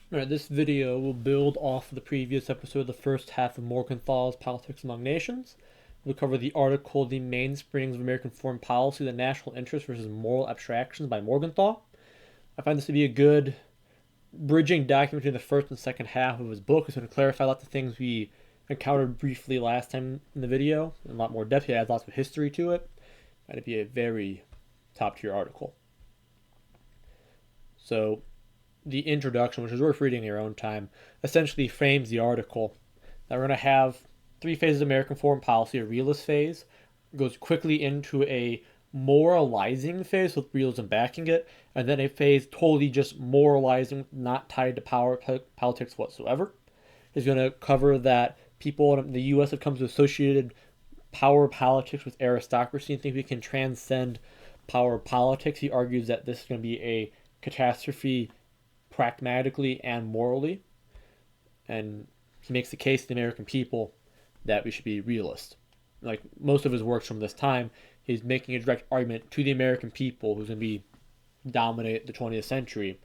Alright, this video will build off of the previous episode, the first half of Morgenthau's Politics Among Nations. We'll cover the article, The Mainsprings of American Foreign Policy, the National Interest versus Moral Abstractions by Morgenthau. I find this to be a good bridging document between the first and second half of his book. It's going to clarify lots of things we encountered briefly last time in the video, in a lot more depth. It adds lots of history to it. That'd be a very top-tier article. So, the introduction, which is worth reading in your own time, essentially frames the article that we're going to have three phases of American foreign policy. A realist phase goes quickly into a moralizing phase with realism backing it, and then a phase totally just moralizing, not tied to power politics whatsoever. He's going to cover that people in the U.S. have come to associated power politics with aristocracy and think we can transcend power politics. He argues that this is going to be a catastrophe pragmatically and morally, and he makes the case to the American people that we should be realists. Like most of his works from this time, he's making a direct argument to the American people who's going to be dominate the 20th century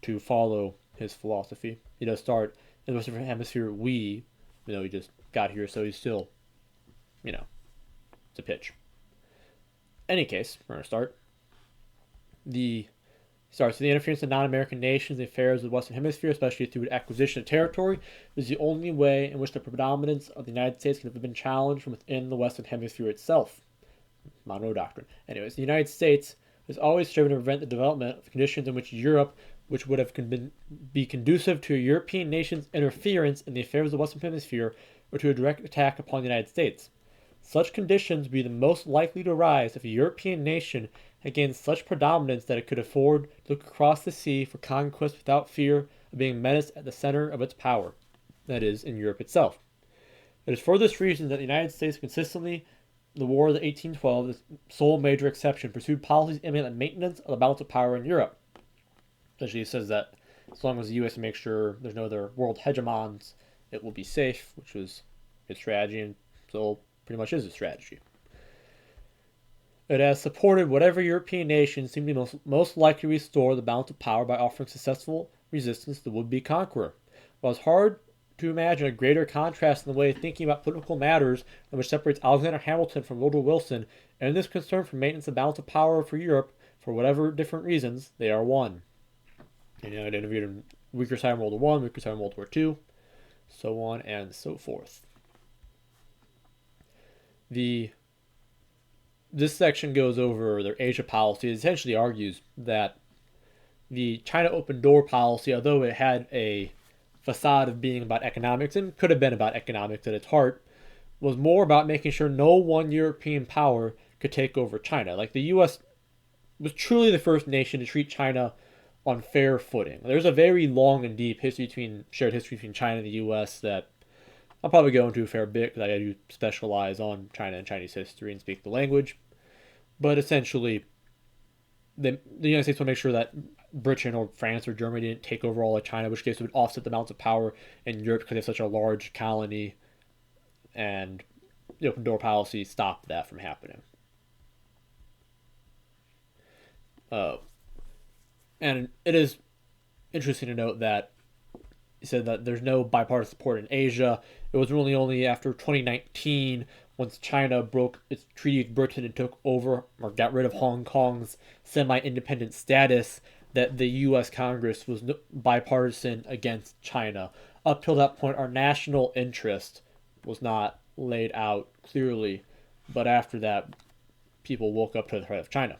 to follow his philosophy. He does start in the Western Hemisphere, he just got here, so he's still, it's a pitch. Any case, we're going to start. The interference of non-American nations in the affairs of the Western Hemisphere, especially through acquisition of territory, is the only way in which the predominance of the United States can have been challenged from within the Western Hemisphere itself. Monroe Doctrine. Anyways, the United States has always striven to prevent the development of conditions in which Europe, which would have be conducive to a European nation's interference in the affairs of the Western Hemisphere, or to a direct attack upon the United States. Such conditions would be the most likely to arise if a European nation had gained such predominance that it could afford to look across the sea for conquest without fear of being menaced at the center of its power, that is, in Europe itself. It is for this reason that the United States consistently, in the War of 1812, the sole major exception, pursued policies aiming at the maintenance of the balance of power in Europe. Essentially, it says that as long as the U.S. makes sure there's no other world hegemons, it will be safe, which was its strategy, and so pretty much is a strategy. It has supported whatever European nations seem to be most likely to restore the balance of power by offering successful resistance to the would-be conqueror. While it's hard to imagine a greater contrast in the way of thinking about political matters than which separates Alexander Hamilton from Woodrow Wilson, and this concern for maintenance of balance of power for Europe, for whatever different reasons, they are one. And it interviewed in weaker side in World War I, weaker side in World War II, so on and so forth. This section goes over their Asia policy. It essentially argues that the China open door policy, although it had a facade of being about economics, and could have been about economics at its heart, was more about making sure no one European power could take over China. Like the U.S. was truly the first nation to treat China on fair footing. There's a very long and deep shared history between China and the U.S. that I'll probably go into a fair bit because I do specialize on China and Chinese history and speak the language. But essentially, the United States will make sure that Britain or France or Germany didn't take over all of China, which case it would offset the balance of power in Europe because they have such a large colony, and the open door policy stopped that from happening. And it is interesting to note that he said that there's no bipartisan support in Asia. It was really only after 2019, once China broke its treaty with Britain and took over or got rid of Hong Kong's semi-independent status, that the U.S. Congress was bipartisan against China. Up till that point, our national interest was not laid out clearly, but after that, people woke up to the threat of China.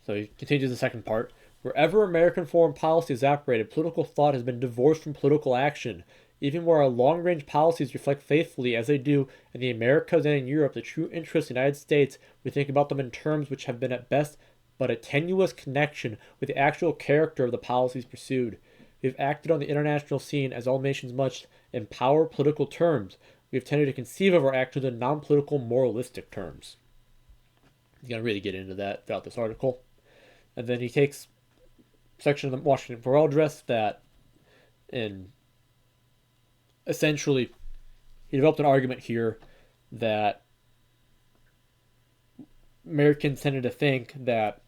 So he continues the second part. Wherever American foreign policy has operated, political thought has been divorced from political action. Even where our long-range policies reflect faithfully, as they do in the Americas and in Europe, the true interests of the United States, we think about them in terms which have been at best but a tenuous connection with the actual character of the policies pursued. We have acted on the international scene as all nations must in power political terms. We have tended to conceive of our actions in non-political moralistic terms. He's going to really get into that throughout this article. And then he takes section of the Washington Farewell Address that essentially he developed an argument here that Americans tended to think that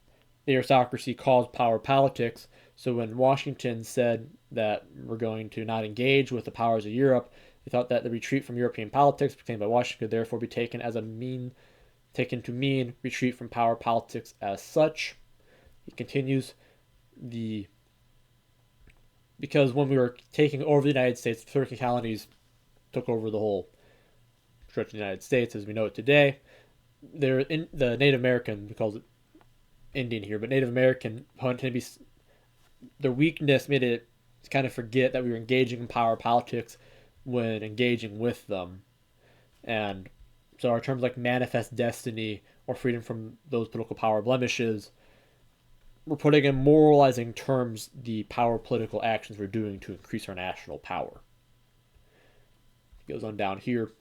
the aristocracy caused power politics, So when Washington said that we're going to not engage with the powers of Europe, they thought that the retreat from European politics proclaimed by Washington could therefore be taken to mean retreat from power politics as such. He continues the because when we were taking over the United States, the 13 colonies took over the whole stretch of the United States as we know it today. They're in the Native American, we call it Indian here, but Native American tend to be their weakness made it kind of forget that we were engaging in power politics when engaging with them. And so our terms like manifest destiny or freedom from those political power blemishes, we're putting in moralizing terms the power political actions we're doing to increase our national power. It goes on down here.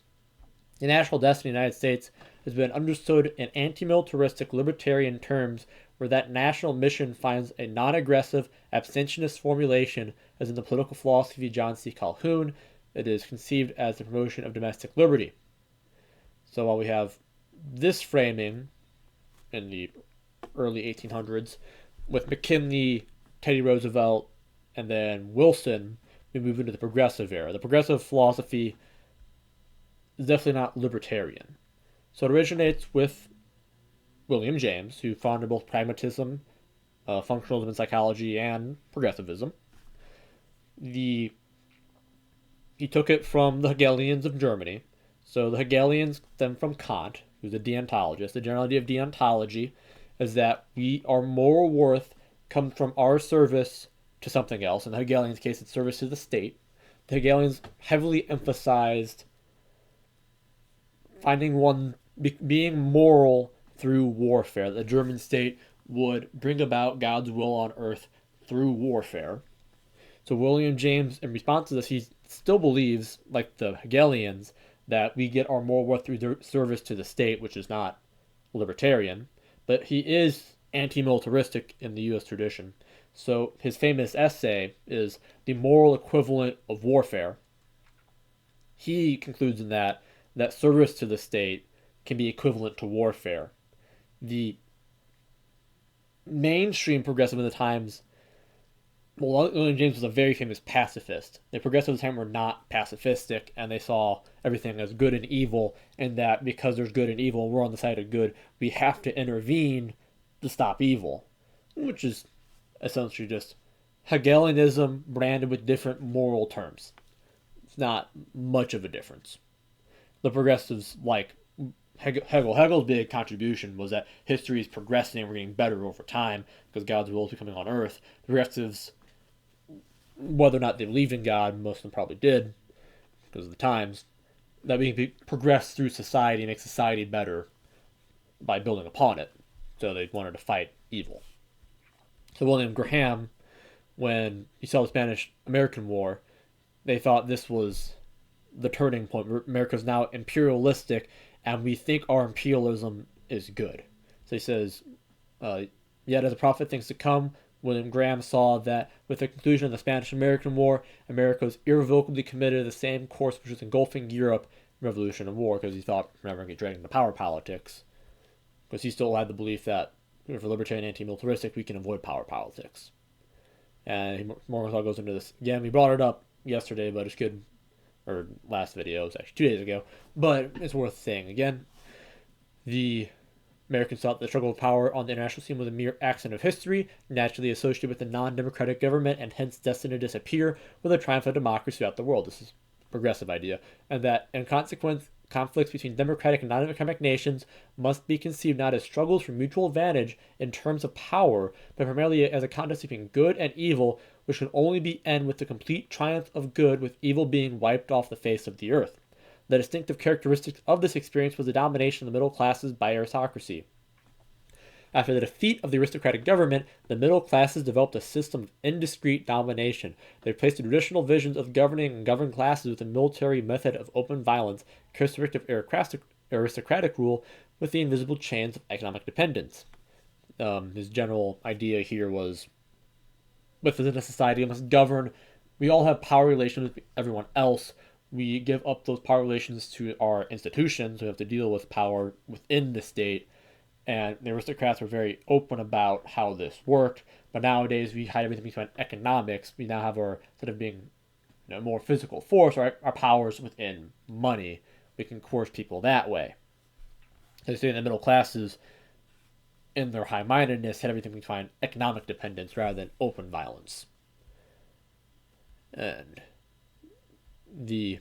The national destiny of the United States has been understood in anti-militaristic libertarian terms where that national mission finds a non-aggressive, abstentionist formulation as in the political philosophy of John C. Calhoun. It is conceived as the promotion of domestic liberty. So while we have this framing in the early 1800s with McKinley, Teddy Roosevelt, and then Wilson, we move into the progressive era. The progressive philosophy is definitely not libertarian. So it originates with William James, who founded both pragmatism, functionalism in psychology, and progressivism. He took it from the Hegelians of Germany. So the Hegelians stem from Kant, who's a deontologist. The general idea of deontology is that our moral worth comes from our service to something else. In the Hegelians' case, it's service to the state. The Hegelians heavily emphasized being moral through warfare. The German state would bring about God's will on earth through warfare. So William James, in response to this, he still believes, like the Hegelians, that we get our moral worth through service to the state, which is not libertarian, but he is anti-militaristic in the U.S. tradition. So his famous essay is The Moral Equivalent of Warfare. He concludes in that service to the state can be equivalent to warfare. The mainstream progressive of the times, well, William James was a very famous pacifist. The progressives of the time were not pacifistic, and they saw everything as good and evil, and that because there's good and evil, we're on the side of good, we have to intervene to stop evil, which is essentially just Hegelianism branded with different moral terms. It's not much of a difference. The progressives like Hegel's big contribution was that history is progressing and we're getting better over time because God's will is becoming on earth. The progressives, whether or not they believed in God, most of them probably did because of the times, that we can progress through society and make society better by building upon it. So they wanted to fight evil. So William Graham, when he saw the Spanish-American War, they thought this was the turning point. America's now imperialistic, and we think our imperialism is good. So he says, yet as a prophet things to come, William Graham saw that with the conclusion of the Spanish-American War, America was irrevocably committed to the same course which was engulfing Europe in Revolution and War, because he thought we're never going to get dragged into power politics. Because he still had the belief that if we're libertarian anti-militaristic, we can avoid power politics. And Morgenthau goes into this again. We brought it up yesterday, but it's good, or last video, it was actually 2 days ago, but it's worth saying again. The Americans thought the struggle of power on the international scene was a mere accident of history, naturally associated with a non-democratic government, and hence destined to disappear with the triumph of democracy throughout the world. This is a progressive idea. And that, in consequence, conflicts between democratic and non-democratic nations must be conceived not as struggles for mutual advantage in terms of power, but primarily as a contest between good and evil, which can only end with the complete triumph of good, with evil being wiped off the face of the earth. The distinctive characteristic of this experience was the domination of the middle classes by aristocracy. After the defeat of the aristocratic government, the middle classes developed a system of indiscreet domination. They replaced the traditional visions of governing and governed classes with a military method of open violence, characteristic of aristocratic rule, with the invisible chains of economic dependence. His general idea here was, within a society, we must govern. We all have power relations with everyone else. We give up those power relations to our institutions. We have to deal with power within the state. And the aristocrats were very open about how this worked. But nowadays, we hide everything behind economics. We now have our, instead of being more physical force, our powers within money. We can coerce people that way. So the middle classes, in their high-mindedness, had everything behind economic dependence rather than open violence. And the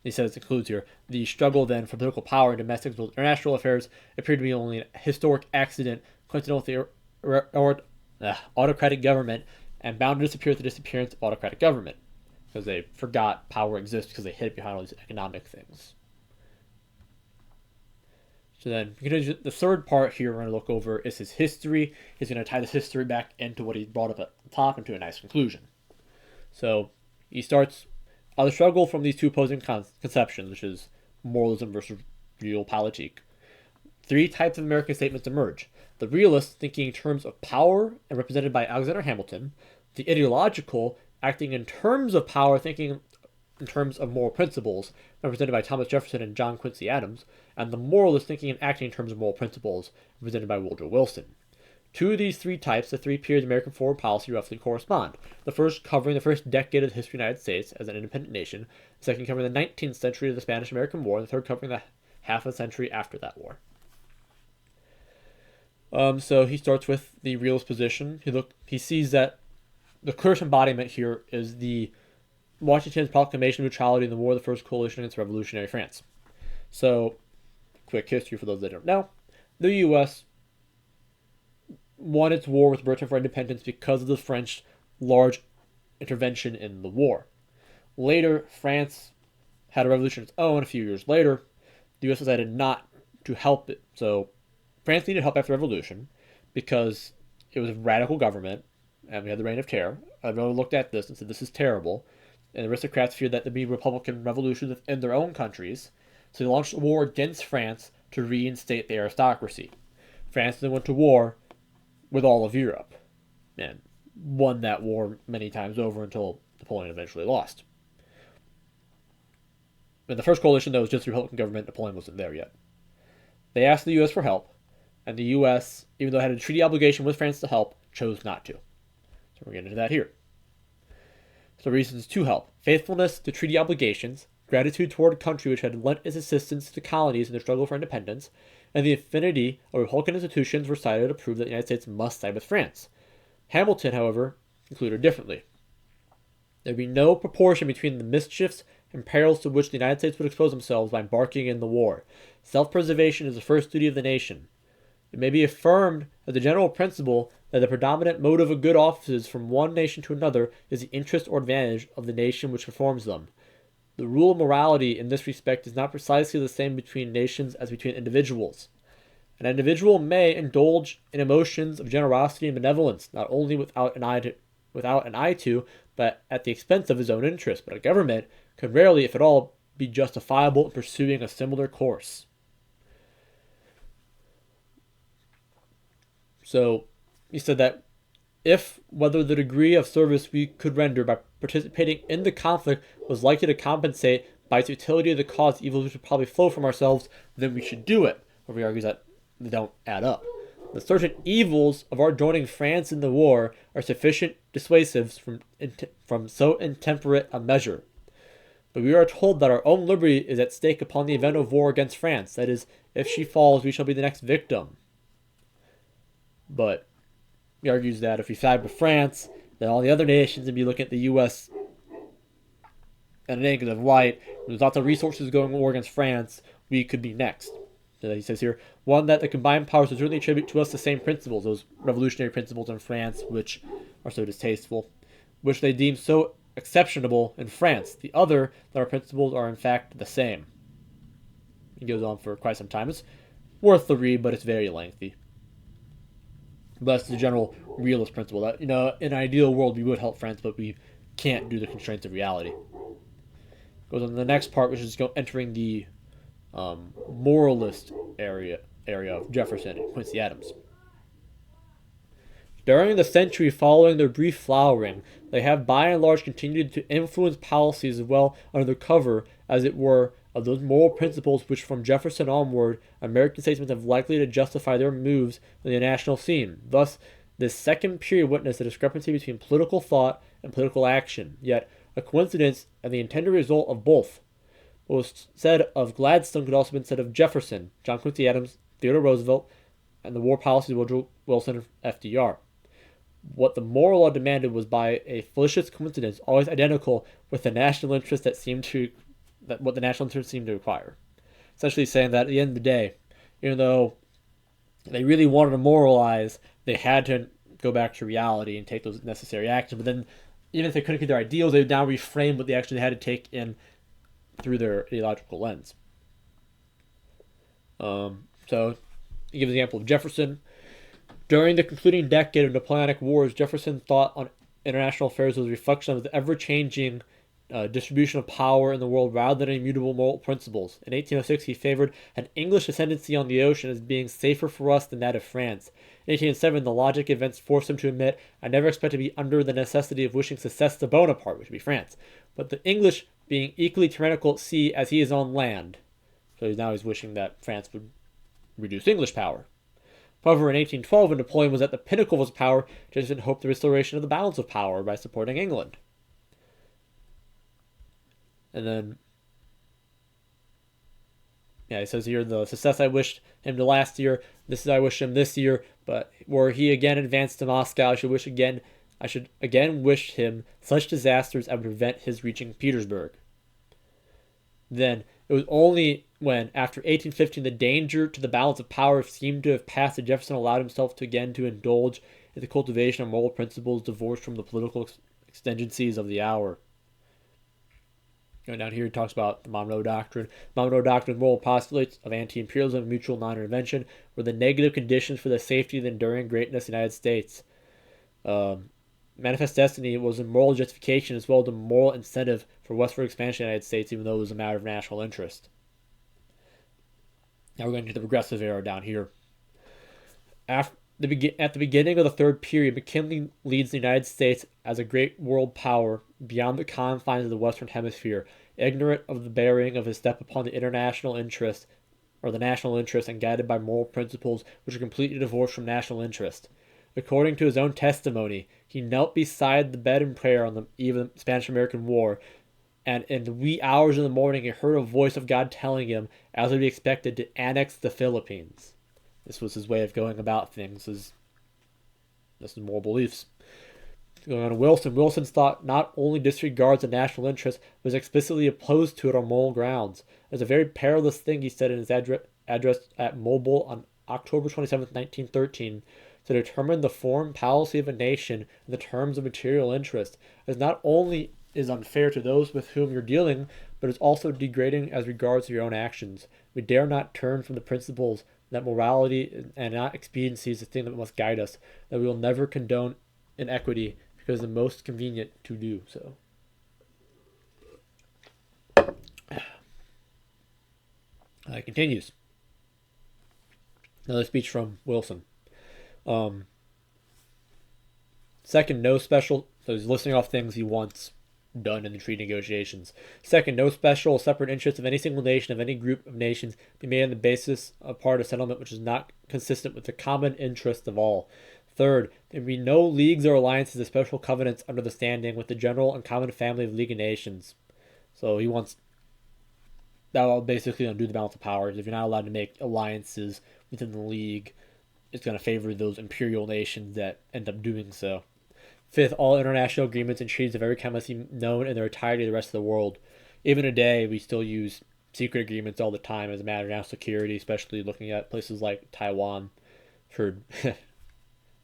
he says, concludes here, the struggle then for political power in domestic as well as international affairs appeared to be only an historic accident coincidental with the autocratic government and bound to disappear with the disappearance of autocratic government, because they forgot power exists because they hid behind all these economic things. So then, the third part here we're going to look over is his history. He's going to tie this history back into what he brought up at the top into a nice conclusion. So he starts the struggle from these two opposing conceptions, which is moralism versus realpolitik. Three types of American statements emerge. The realist, thinking in terms of power and represented by Alexander Hamilton. The ideological, acting in terms of power, thinking in terms of moral principles, represented by Thomas Jefferson and John Quincy Adams. And the moralist, thinking and acting in terms of moral principles, represented by Woodrow Wilson. To these three types, the three periods of American foreign policy roughly correspond. The first covering the first decade of the history of the United States as an independent nation, the second covering the 19th century of the Spanish-American War, and the third covering the half a century after that war. So he starts with the realist position. He sees that the clearest embodiment here is the Washington's proclamation of neutrality in the War of the First Coalition against revolutionary France. So, quick history for those that don't know. The U.S. won its war with Britain for independence because of the French large intervention in the war. Later, France had a revolution of its own a few years later. The U.S. decided not to help it. So France needed help after the revolution because it was a radical government and we had the Reign of Terror. Everyone looked at this and said, this is terrible. And the aristocrats feared that there'd be Republican revolutions within their own countries. So they launched a war against France to reinstate the aristocracy. France then went to war with all of Europe and won that war many times over until Napoleon eventually lost. In the first coalition, though, was just the Republican government. Napoleon wasn't there yet. They asked the U.S. for help, and the U.S., even though it had a treaty obligation with France to help, chose not to. So we're getting into that here. So reasons to help: faithfulness to treaty obligations, gratitude toward a country which had lent its assistance to the colonies in their struggle for independence, and the affinity of Republican institutions were cited to prove that the United States must side with France. Hamilton, however, concluded differently. There would be no proportion between the mischiefs and perils to which the United States would expose themselves by embarking in the war. Self-preservation is the first duty of the nation. It may be affirmed as a general principle that the predominant motive of good offices from one nation to another is the interest or advantage of the nation which performs them. The rule of morality in this respect is not precisely the same between nations as between individuals. An individual may indulge in emotions of generosity and benevolence, not only without an eye to, but at the expense of his own interest. But a government could rarely, if at all, be justifiable in pursuing a similar course. So, he said that if whether the degree of service we could render by participating in the conflict was likely to compensate by its utility of the cause evils which would probably flow from ourselves, then we should do it. Or he argues that they don't add up. The certain evils of our joining France in the war are sufficient dissuasives from so intemperate a measure. But we are told that our own liberty is at stake upon the event of war against France. That is, if she falls, we shall be the next victim. But he argues that if we side with France, then all the other nations would be looking at the U.S. in a negative light. There's lots of resources going to war against France. We could be next. So he says here, one, that the combined powers would certainly attribute to us the same principles, those revolutionary principles in France, which are so distasteful, which they deem so exceptionable in France. The other, that our principles are in fact the same. He goes on for quite some time. It's worth the read, but it's very lengthy. But that's the general realist principle that, in an ideal world we would help France, but we can't do the constraints of reality. Goes on to the next part, which is entering the moralist area of Jefferson and Quincy Adams. During the century following their brief flowering, they have by and large continued to influence policies as well under the cover, as it were, of those moral principles which from Jefferson onward American statesmen have likely to justify their moves on the national scene. Thus, this second period witnessed a discrepancy between political thought and political action, yet a coincidence and the intended result of both. What was said of Gladstone could also have been said of Jefferson, John Quincy Adams, Theodore Roosevelt, and the war policies of Woodrow Wilson and FDR. What the moral law demanded was by a felicitous coincidence always identical with the national interest what the national interest seemed to require. Essentially saying that at the end of the day, even though they really wanted to moralize, they had to go back to reality and take those necessary actions. But then, even if they couldn't get their ideals, they would now reframe what they actually had to take in through their ideological lens. So, he gives an example of Jefferson. During the concluding decade of Napoleonic Wars, Jefferson's thought on international affairs was a reflection of the ever-changing distribution of power in the world rather than immutable moral principles. In 1806, he favored an English ascendancy on the ocean as being safer for us than that of France. In 1807, the logic events forced him to admit, I never expect to be under the necessity of wishing success to Bonaparte, which would be France, but the English being equally tyrannical at sea as he is on land. So now he's wishing that France would reduce English power. However, in 1812, when Napoleon was at the pinnacle of his power, Jefferson hoped the restoration of the balance of power by supporting England. And then, he says here, the success I wished him to last year, this is I wish him this year, but were he again advanced to Moscow, I should again wish him such disasters as would prevent his reaching Petersburg. Then, it was only when, after 1815, the danger to the balance of power seemed to have passed that Jefferson allowed himself to indulge in the cultivation of moral principles divorced from the political exigencies of the hour. Down here, he talks about the Monroe Doctrine. Monroe Doctrine's moral postulates of anti-imperialism and mutual non-intervention were the negative conditions for the safety and enduring greatness of the United States. Manifest Destiny was a moral justification as well as a moral incentive for westward expansion of the United States, even though it was a matter of national interest. Now we're going to the Progressive Era down here. At the beginning of the third period, McKinley leads the United States as a great world power beyond the confines of the Western Hemisphere, ignorant of the bearing of his step upon the international interest, or the national interest, and guided by moral principles which are completely divorced from national interest. According to his own testimony, he knelt beside the bed in prayer on the eve of the Spanish-American War, and in the wee hours of the morning he heard a voice of God telling him, as would be expected, to annex the Philippines. This was his way of going about things, this is moral beliefs. Going on to Wilson. Wilson's thought not only disregards the national interest, but is explicitly opposed to it on moral grounds. It's a very perilous thing, he said in his address at Mobile on October 27, 1913, to determine the foreign policy of a nation in the terms of material interest, as not only is unfair to those with whom you're dealing, but is also degrading as regards your own actions. We dare not turn from the principles that morality and not expediency is the thing that must guide us, that we will never condone inequity because it's the most convenient to do so. It continues. Another speech from Wilson. Second, no special. So he's listing off things he wants done in the treaty negotiations. Second, no special separate interest of any single nation, of any group of nations, be made on the basis of part of settlement which is not consistent with the common interest of all. Third, there be no leagues or alliances or special covenants under the standing with the general and common family of League of Nations. So he wants that will basically undo the balance of powers. If you're not allowed to make alliances within the League, it's going to favor those imperial nations that end up doing so. Fifth, all international agreements and treaties of every kind must be known in their entirety to the rest of the world. Even today, we still use secret agreements all the time as a matter of national security, especially looking at places like Taiwan. For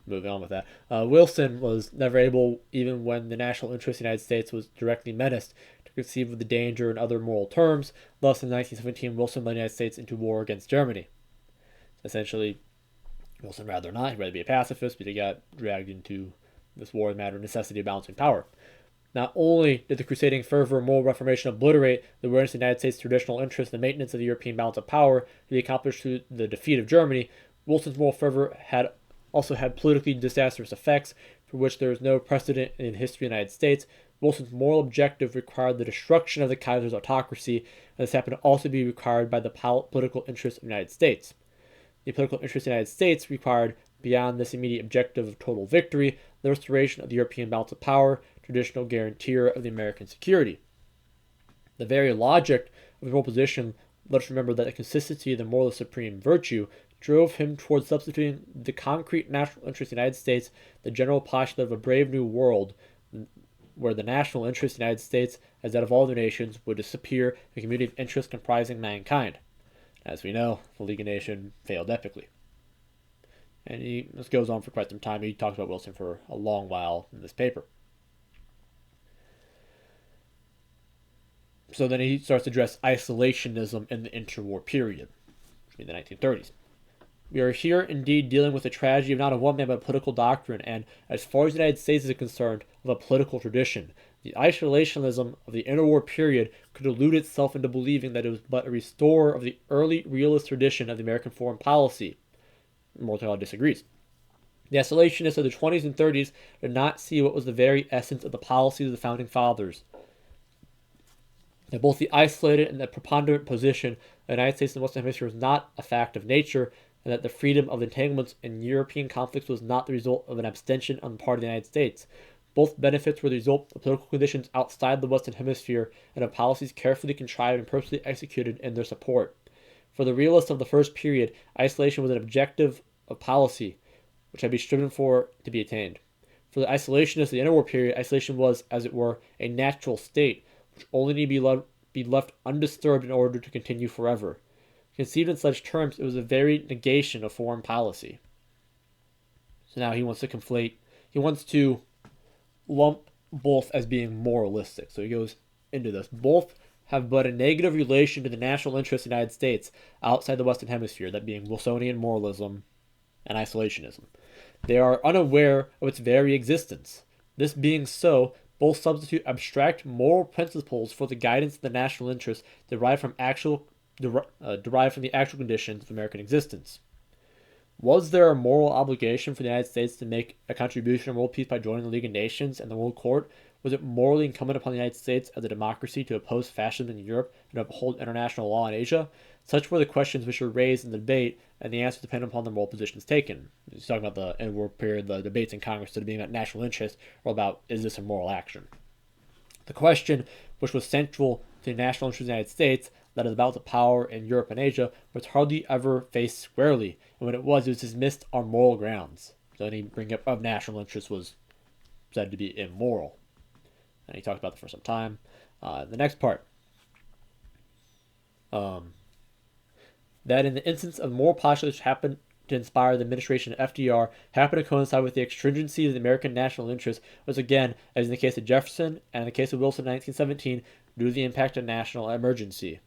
moving on with that. Wilson was never able, even when the national interest of the United States was directly menaced, to conceive of the danger in other moral terms. Thus, in 1917, Wilson led the United States into war against Germany. Essentially, Wilson rather not. He'd rather be a pacifist, but he got dragged into this war as a matter of necessity of balancing power. Not only did the crusading fervor of moral reformation obliterate the awareness of the United States' traditional interest in the maintenance of the European balance of power to be accomplished through the defeat of Germany, Wilson's moral fervor had also had politically disastrous effects for which there is no precedent in history of the United States, Wilson's moral objective required the destruction of the Kaiser's autocracy, and this happened to also be required by the political interests of the United States. The political interests of the United States required, beyond this immediate objective of total victory, the restoration of the European balance of power, traditional guarantor of the American security. The very logic of his moral position let us remember that the consistency of the moral supreme virtue drove him towards substituting the concrete national interest of the United States, the general postulate of a brave new world, where the national interest of the United States, as that of all other nations, would disappear in a community of interests comprising mankind. As we know, the League of Nations failed epically. And this goes on for quite some time. He talks about Wilson for a long while in this paper. So then he starts to address isolationism in the interwar period, in the 1930s. We are here indeed dealing with the tragedy of not of one man but a political doctrine, and, as far as the United States is concerned, of a political tradition. The isolationism of the interwar period could elude itself into believing that it was but a restorer of the early realist tradition of the American foreign policy. Morgenthau disagrees. The isolationists of the 20s and 30s did not see what was the very essence of the policies of the Founding Fathers. That both the isolated and the preponderant position of the United States in the Western Hemisphere was not a fact of nature, and that the freedom of the entanglements in European conflicts was not the result of an abstention on the part of the United States. Both benefits were the result of political conditions outside the Western Hemisphere and of policies carefully contrived and purposely executed in their support. For the realists of the first period, isolation was an objective of policy, which had been striven for to be attained. For the isolationists of the interwar period, isolation was, as it were, a natural state, which only need be left undisturbed in order to continue forever. Conceived in such terms, it was the very negation of foreign policy. So now he wants to lump both as being moralistic. So he goes into this. Both have but a negative relation to the national interests of the United States outside the Western Hemisphere, that being Wilsonian moralism and isolationism. They are unaware of its very existence. This being so, both substitute abstract moral principles for the guidance of the national interest derived from the actual conditions of American existence. Was there a moral obligation for the United States to make a contribution to world peace by joining the League of Nations and the World Court? Was it morally incumbent upon the United States as a democracy to oppose fascism in Europe and uphold international law in Asia? Such were the questions which were raised in the debate, and the answers depended upon the moral positions taken. He's talking about the interwar period, the debates in Congress, instead of being about national interest, or about, is this a moral action? The question, which was central to the national interest of the United States, that is about the power in Europe and Asia, was hardly ever faced squarely, and when it was dismissed on moral grounds. So any bringing up of national interest was said to be immoral. And he talked about that for some time. The next part. That in the instance of moral postulates which happened to inspire the administration of FDR happened to coincide with the extringency of the American national interest was again, as in the case of Jefferson and in the case of Wilson in 1917, due to the impact of national emergency.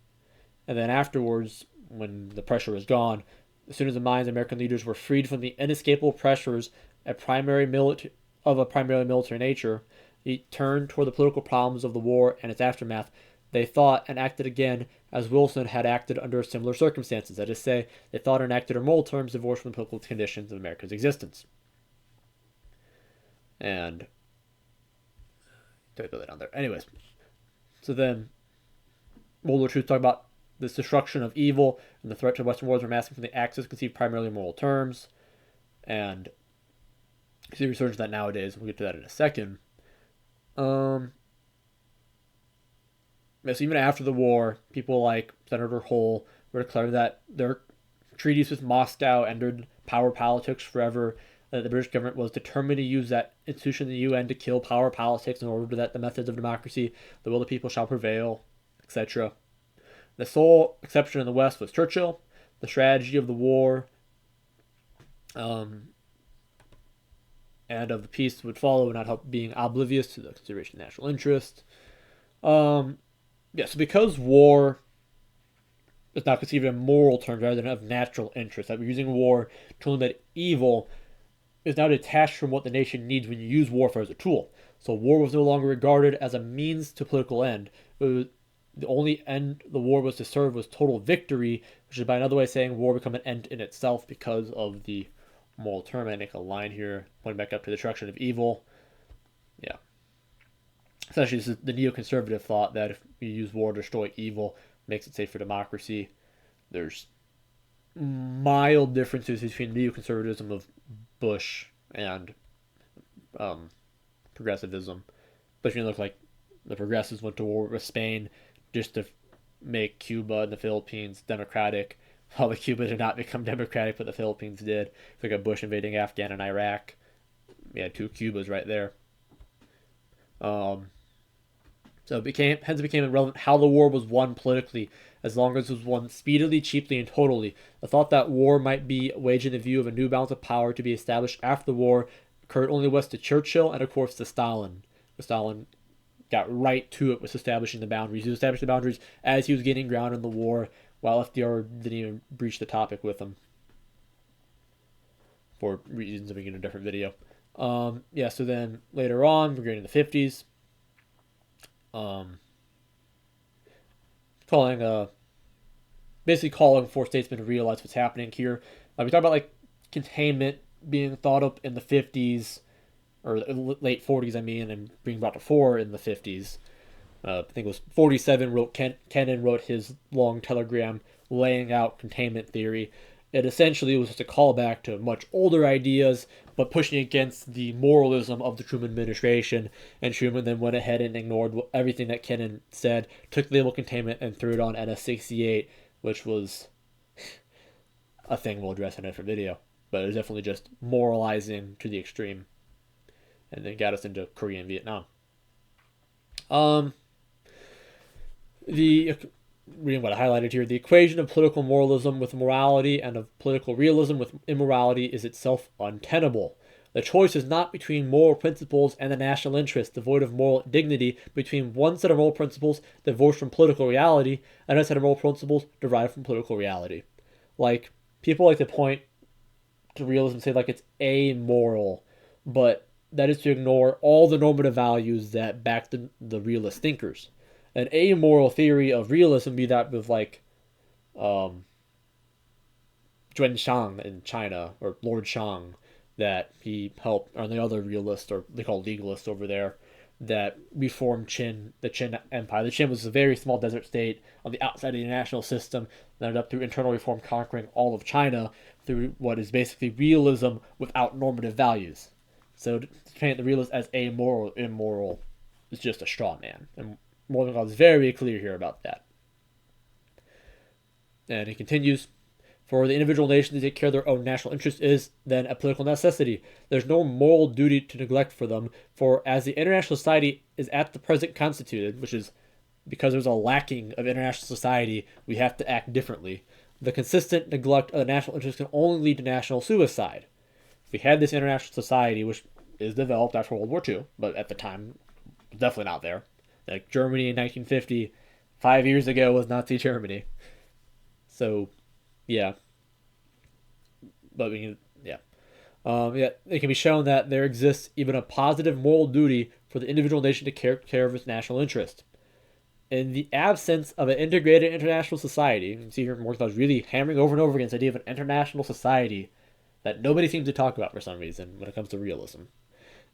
And then afterwards, when the pressure was gone, as soon as the minds of American leaders were freed from the inescapable pressures of a primarily military nature, he turned toward the political problems of the war and its aftermath. They thought and acted again as Wilson had acted under similar circumstances. That is to say, they thought and acted in moral terms divorced from the political conditions of America's existence. And don't go down there. Anyways, so then World War II talk about this destruction of evil and the threat to Western wars amassing from the Axis conceived primarily in moral terms. And you see research of that nowadays. We'll get to that in a second. So even after the war, people like Senator Hull were declaring that their treaties with Moscow ended power politics forever, that the British government was determined to use that institution of the UN to kill power politics in order that the methods of democracy, the will of the people shall prevail, etc. The sole exception in the West was Churchill. The strategy of the war and of the peace would follow, not help being oblivious to the consideration of national interest. So because war is now conceived in moral terms rather than of natural interest, that we're using war to limit evil is now detached from what the nation needs when you use warfare as a tool. So war was no longer regarded as a means to political end. The only end the war was to serve was total victory, which is by another way of saying war become an end in itself because of the moral term. I make a line here pointing back up to the destruction of evil. Yeah. Essentially, this is the neoconservative thought that if you use war to destroy evil, it makes it safe for democracy. There's mild differences between neoconservatism of Bush and um, progressivism. But you look like the progressives went to war with Spain just to make Cuba and the Philippines democratic, while the Cuba did not become democratic, but the Philippines did. It's like a Bush invading Afghan and Iraq. We had two Cubas right there. Um, so it became irrelevant how the war was won politically, as long as it was won speedily, cheaply, and totally. The thought that war might be waged in the view of a new balance of power to be established after the war occurred only once to Churchill and, of course, to Stalin. Stalin got right to it with establishing the boundaries. He established the boundaries as he was gaining ground in the war, while FDR didn't even breach the topic with him for reasons of being in a different video. Yeah, so then later on, we're getting the 50s. Um, calling basically calling for statesmen to realize what's happening here. We talk about like containment being thought up in the 50s or late 40s, I mean, and being brought to fore in the 50s. I think it was 47 wrote Kennan wrote his long telegram laying out containment theory. It essentially was just a callback to much older ideas, but pushing against the moralism of the Truman administration. And Truman then went ahead and ignored everything that Kennan said, took the label containment, and threw it on NS-68, which was a thing we'll address in a different video. But it was definitely just moralizing to the extreme, and then got us into Korea and Vietnam. The reading what I highlighted here, the equation of political moralism with morality and of political realism with immorality is itself untenable. The choice is not between moral principles and the national interest, devoid of moral dignity, between one set of moral principles divorced from political reality and another set of moral principles derived from political reality. Like, people like to point to realism and say like it's amoral, but that is to ignore all the normative values that back the realist thinkers. An amoral theory of realism be that with like Zhuan Shang in China, or Lord Shang, that he helped, or the other realist, or they call legalist over there, that reformed the Qin Empire. The Qin was a very small desert state on the outside of the international system, that ended up through internal reform conquering all of China through what is basically realism without normative values. So to paint the realist as amoral, immoral, is just a straw man. And Morgenthau is very clear here about that. And he continues, for the individual nation to take care of their own national interest is, then, a political necessity. There's no moral duty to neglect for them, for as the international society is at the present constituted, which is because there's a lacking of international society, we have to act differently. The consistent neglect of the national interest can only lead to national suicide. If we had this international society, which is developed after World War II, but at the time, definitely not there. Like Germany in 1950, 5 years ago, was Nazi Germany. So, yeah. But we can, yeah. Yeah, it can be shown that there exists even a positive moral duty for the individual nation to care of its national interest. In the absence of an integrated international society, you can see here Morgenthau is really hammering over and over again this idea of an international society that nobody seems to talk about for some reason when it comes to realism.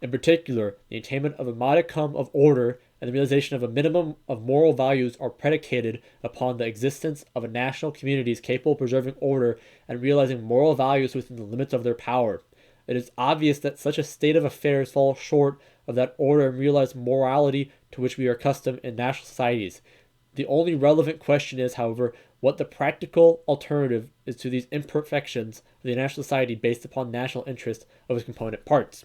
In particular, the attainment of a modicum of order and the realization of a minimum of moral values are predicated upon the existence of a national communities capable of preserving order and realizing moral values within the limits of their power. It is obvious that such a state of affairs falls short of that order and realized morality to which we are accustomed in national societies. The only relevant question is, however, what the practical alternative is to these imperfections of the national society based upon national interest of its component parts.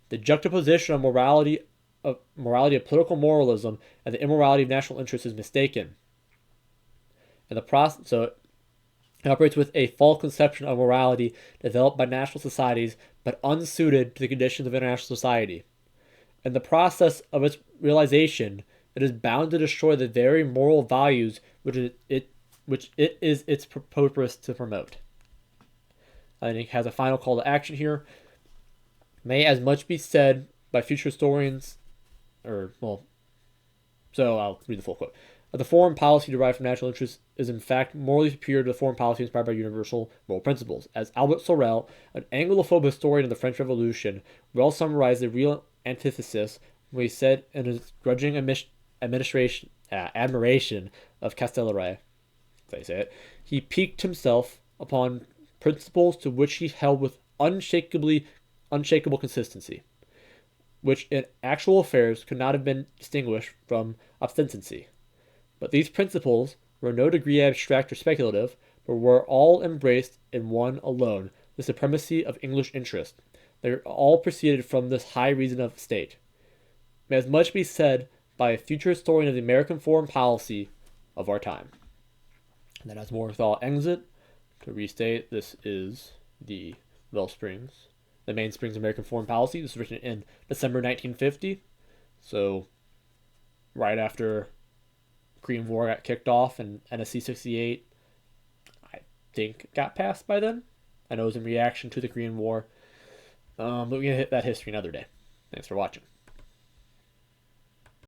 The juxtaposition of morality of political moralism and the immorality of national interest is mistaken. And the process, so it operates with a false conception of morality developed by national societies, but unsuited to the conditions of international society. In the process of its realization, it is bound to destroy the very moral values which it is its purpose to promote. I think it has a final call to action here. May as much be said by future historians, so I'll read the full quote. The foreign policy derived from national interests is in fact morally superior to the foreign policy inspired by universal moral principles. As Albert Sorel, an Anglophobe historian of the French Revolution, well summarized the real antithesis, where he said in his grudging admiration of Castillereagh, as I say it, he piqued himself upon principles to which he held with unshakable consistency, which in actual affairs could not have been distinguished from obstinacy. But these principles were in no degree abstract or speculative, but were all embraced in one alone, the supremacy of English interest. They all proceeded from this high reason of state. May as much be said by a future historian of the American foreign policy of our time. And then as Morgenthau ends it, to restate, this is the Wellsprings, the Mainsprings American Foreign Policy. This was written in December 1950, so right after Korean War got kicked off and NSC 68, I think, got passed by then. I know it was in reaction to the Korean War, but we're going to hit that history another day. Thanks for watching.